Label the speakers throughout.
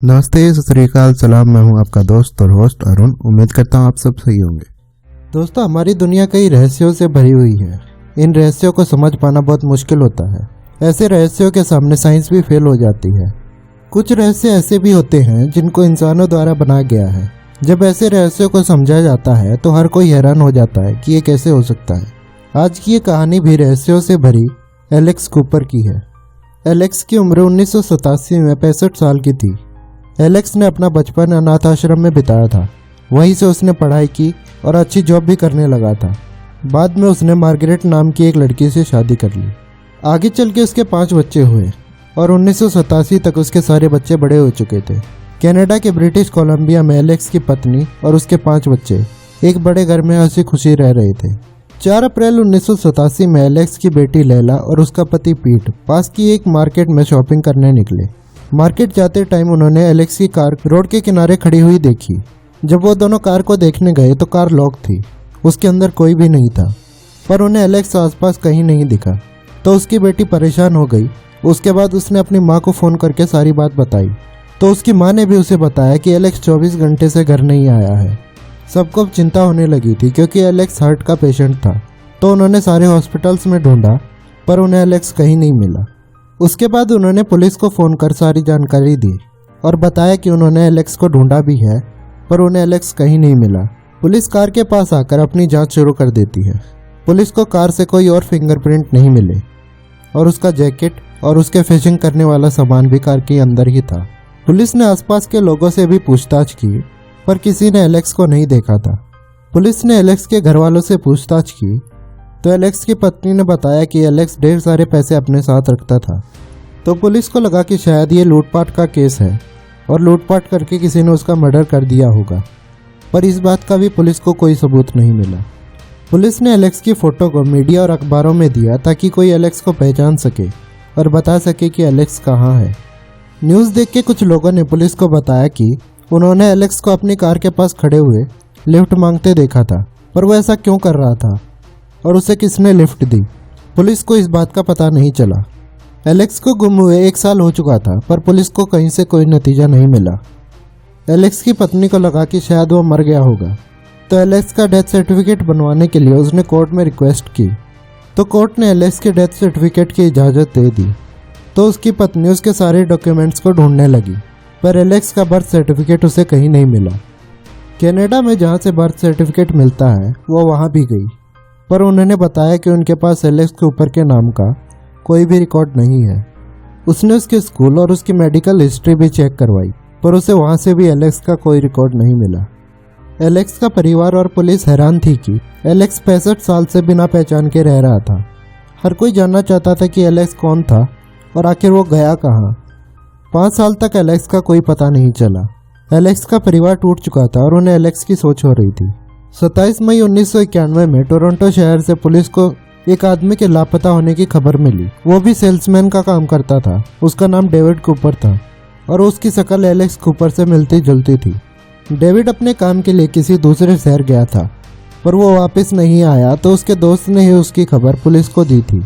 Speaker 1: नमस्ते, सत श्री अकाल, सलाम। मैं हूं आपका दोस्त और होस्ट अरुण। उम्मीद करता हूं आप सब सही होंगे। दोस्तों, हमारी दुनिया कई रहस्यों से भरी हुई है। इन रहस्यों को समझ पाना बहुत मुश्किल होता है। ऐसे रहस्यों के सामने साइंस भी फेल हो जाती है। कुछ रहस्य ऐसे भी होते हैं जिनको इंसानों द्वारा बनाया गया है। जब ऐसे रहस्यों को समझा जाता है तो हर कोई हैरान हो जाता है कि ये कैसे हो सकता है। आज की ये कहानी भी रहस्यों से भरी एलेक्स कूपर की है। एलेक्स की उम्र 1987 में 65 साल की थी। एलेक्स ने अपना बचपन अनाथ आश्रम में बिताया था। वहीं से उसने पढ़ाई की और अच्छी जॉब भी करने लगा था। बाद में उसने मार्गरेट नाम की एक लड़की से शादी कर ली। आगे चल के उसके 5 बच्चे हुए और 1987 तक उसके सारे बच्चे बड़े हो चुके थे। कनाडा के ब्रिटिश कोलंबिया में एलेक्स की पत्नी और उसके 5 बच्चे एक बड़े घर में हंसी खुशी रह रहे थे। 4 अप्रैल 1987 में एलेक्स की बेटी लैला और उसका पति पीट पास की एक मार्केट में शॉपिंग करने निकले। मार्केट जाते टाइम उन्होंने एलेक्स की कार रोड के किनारे खड़ी हुई देखी। जब वो दोनों कार को देखने गए तो कार लॉक थी, उसके अंदर कोई भी नहीं था। पर उन्हें एलेक्स आसपास कहीं नहीं दिखा तो उसकी बेटी परेशान हो गई। उसके बाद उसने अपनी माँ को फ़ोन करके सारी बात बताई तो उसकी माँ ने भी उसे बताया कि एलेक्स 24 घंटे से घर नहीं आया है। सबको चिंता होने लगी थी क्योंकि एलेक्स हार्ट का पेशेंट था। तो उन्होंने सारे हॉस्पिटल्स में ढूंढा पर उन्हें एलेक्स कहीं नहीं मिला। उसके बाद उन्होंने पुलिस को फ़ोन कर सारी जानकारी दी और बताया कि उन्होंने एलेक्स को ढूंढा भी है पर उन्हें एलेक्स कहीं नहीं मिला। पुलिस कार के पास आकर अपनी जांच शुरू कर देती है। पुलिस को कार से कोई और फिंगरप्रिंट नहीं मिले और उसका जैकेट और उसके फिशिंग करने वाला सामान भी कार के अंदर ही था। पुलिस ने आसपास के लोगों से भी पूछताछ की पर किसी ने एलेक्स को नहीं देखा था। पुलिस ने एलेक्स के घर वालों से पूछताछ की तो एलेक्स की पत्नी ने बताया कि एलेक्स ढेर सारे पैसे अपने साथ रखता था। तो पुलिस को लगा कि शायद ये लूटपाट का केस है और लूटपाट करके किसी ने उसका मर्डर कर दिया होगा। पर इस बात का भी पुलिस को कोई सबूत नहीं मिला। पुलिस ने एलेक्स की फ़ोटो को मीडिया और अखबारों में दिया ताकि कोई एलेक्स को पहचान सके और बता सके कि एलेक्स कहाँ है। न्यूज़ देख के कुछ लोगों ने पुलिस को बताया कि उन्होंने एलेक्स को अपनी कार के पास खड़े हुए लिफ्ट मांगते देखा था। पर वो ऐसा क्यों कर रहा था और उसे किसने लिफ्ट दी, पुलिस को इस बात का पता नहीं चला। एलेक्स को गुम हुए 1 साल हो चुका था पर पुलिस को कहीं से कोई नतीजा नहीं मिला। एलेक्स की पत्नी को लगा कि शायद वो मर गया होगा तो एलेक्स का डेथ सर्टिफिकेट बनवाने के लिए उसने कोर्ट में रिक्वेस्ट की। तो कोर्ट ने एलेक्स के डेथ सर्टिफिकेट की इजाज़त दे दी। तो उसकी पत्नी उसके सारे डॉक्यूमेंट्स को ढूंढने लगी पर एलेक्स का बर्थ सर्टिफिकेट उसे कहीं नहीं मिला। कनाडा में जहाँ से बर्थ सर्टिफिकेट मिलता है वो वहाँ भी गई पर उन्होंने बताया कि उनके पास एलेक्स कूपर के नाम का कोई भी रिकॉर्ड नहीं है। उसने उसके स्कूल और उसकी मेडिकल हिस्ट्री भी चेक करवाई पर उसे वहाँ से भी एलेक्स का कोई रिकॉर्ड नहीं मिला। एलेक्स का परिवार और पुलिस हैरान थी कि एलेक्स 65 साल से बिना पहचान के रह रहा था। हर कोई जानना चाहता था कि एलेक्स कौन था और आखिर वो गया कहाँ। 5 साल तक एलेक्स का कोई पता नहीं चला। एलेक्स का परिवार टूट चुका था और उन्हें एलेक्स की सोच हो रही थी। 27 मई 1991 में टोरंटो शहर से पुलिस को एक आदमी के लापता होने की खबर मिली। वो भी सेल्समैन का काम करता था। उसका नाम डेविड कूपर था और उसकी शक्ल एलेक्स कूपर से मिलती जुलती थी। डेविड अपने काम के लिए किसी दूसरे शहर गया था पर वो वापस नहीं आया तो उसके दोस्त ने ही उसकी खबर पुलिस को दी थी।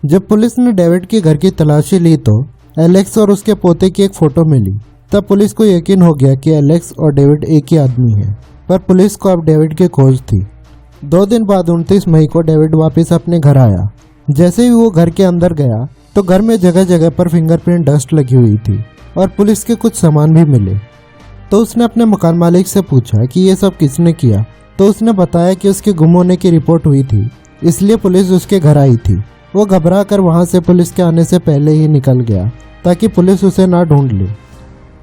Speaker 1: जब पुलिस ने डेविड के घर की तलाशी ली तो एलेक्स और उसके पोते की एक फ़ोटो मिली। तब पुलिस को यकीन हो गया कि एलेक्स और डेविड एक ही आदमी है। पर पुलिस को अब डेविड की खोज थी। 2 दिन बाद 29 मई को डेविड वापस अपने घर आया। जैसे ही वो घर के अंदर गया तो घर में जगह जगह पर फिंगरप्रिंट डस्ट लगी हुई थी और पुलिस के कुछ सामान भी मिले। तो उसने अपने मकान मालिक से पूछा कि ये सब किसने किया। तो उसने बताया कि उसके गुम होने की रिपोर्ट हुई थी इसलिए पुलिस उसके घर आई थी। वो घबरा कर वहाँ से पुलिस के आने से पहले ही निकल गया ताकि पुलिस उसे ना ढूंढ ले।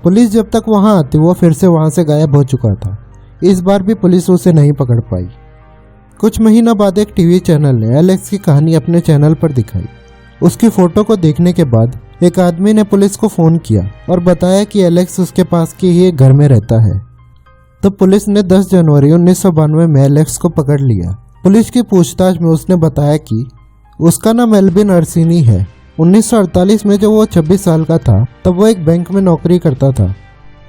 Speaker 1: पुलिस जब तक वहाँ आती वो फिर से वहाँ से गायब हो चुका था। इस बार भी पुलिस उसे नहीं पकड़ पाई। कुछ महीनों बाद एक टीवी चैनल ने एलेक्स की कहानी अपने चैनल पर दिखाई। उसकी फ़ोटो को देखने के बाद एक आदमी ने पुलिस को फ़ोन किया और बताया कि एलेक्स उसके पास के ही एक घर में रहता है। तो पुलिस ने 10 जनवरी 1992 में एलेक्स को पकड़ लिया। पुलिस की पूछताछ में उसने बताया कि उसका नाम एल्विन अर्सिनी है। 1948 में जब वो 26 साल का था तब वो एक बैंक में नौकरी करता था।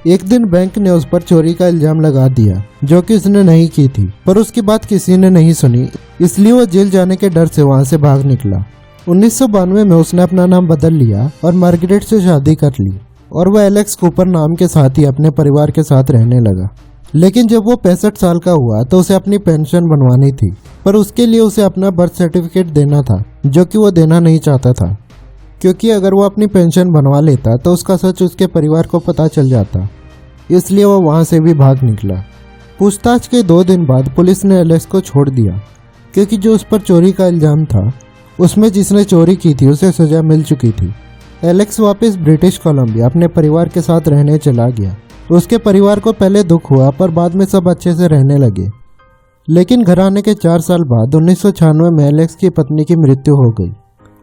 Speaker 1: एक दिन बैंक ने उस पर चोरी का इल्जाम लगा दिया जो कि उसने नहीं की थी पर उसकी बात किसी ने नहीं सुनी इसलिए वो जेल जाने के डर से वहां से भाग निकला। 1992 में उसने अपना नाम बदल लिया और मार्गरेट से शादी कर ली। और वह एलेक्स कूपर नाम के साथ ही अपने परिवार के साथ रहने लगा। लेकिन जब वो 65 साल का हुआ तो उसे अपनी पेंशन बनवानी थी, पर उसके लिए उसे अपना बर्थ सर्टिफिकेट देना था, जो कि वो देना नहीं चाहता था, क्योंकि अगर वो अपनी पेंशन बनवा लेता तो उसका सच उसके परिवार को पता चल जाता। इसलिए वो वहाँ से भी भाग निकला। पूछताछ के 2 दिन बाद पुलिस ने एलेक्स को छोड़ दिया, क्योंकि जो उस पर चोरी का इल्जाम था उसमें जिसने चोरी की थी उसे सजा मिल चुकी थी। एलेक्स वापस ब्रिटिश कोलंबिया अपने परिवार के साथ रहने चला गया। उसके परिवार को पहले दुख हुआ, पर बाद में सब अच्छे से रहने लगे। लेकिन घर आने के 4 साल बाद 1996 में एलेक्स की पत्नी की मृत्यु हो गई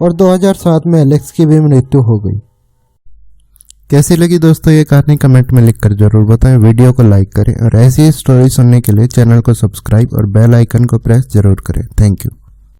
Speaker 1: और 2007 में एलेक्स की भी मृत्यु हो गई। कैसी लगी दोस्तों ये कहानी कमेंट में लिखकर जरूर बताएं। वीडियो को लाइक करें और ऐसी ही स्टोरी सुनने के लिए चैनल को सब्सक्राइब और बेल आइकन को प्रेस जरूर करें। Thank you.